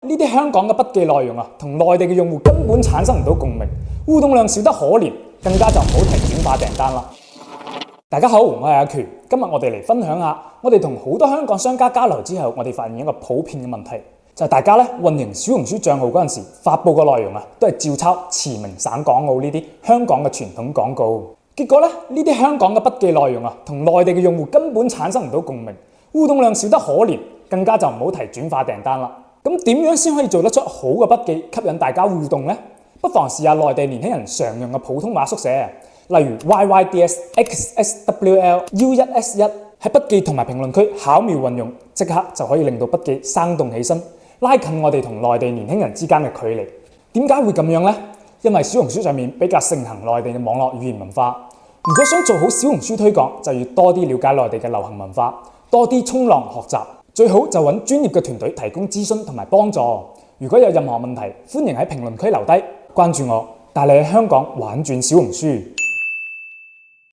呢啲香港嘅筆記內容啊，同內地嘅用戶根本產生唔到共鳴，互動量少得可憐，更加就唔好提轉化訂單啦。大家好，我係阿權，今日我哋嚟分享下，我哋同好多香港商家交流之後，我哋發現一個普遍嘅問題，就係大家運營小紅書賬號嗰陣時，發佈嘅內容啊，都係照抄馳名省港澳呢啲香港嘅傳統廣告。結果呢啲香港嘅筆記內容啊，同內地嘅用戶根本產生唔到共鳴，互動量少得可憐，更加就唔好提轉化訂單啦。咁點樣先可以做得出好嘅筆記，吸引大家互動呢？不妨試下內地年輕人常用嘅普通話縮寫，例如 YYDS、XSWL、U1S1 喺筆記同埋評論區巧妙運用，即刻就可以令到筆記生動起身，拉近我哋同內地年輕人之間嘅距離。點解會咁樣呢？因為小紅書上面比較盛行內地嘅網絡語言文化。如果想做好小紅書推廣，就要多啲了解內地嘅流行文化，多啲衝浪學習。最好就揾專業嘅團隊提供諮詢同埋幫助。如果有任何問題，歡迎喺評論區留低，關注我，帶你喺香港玩轉小紅書。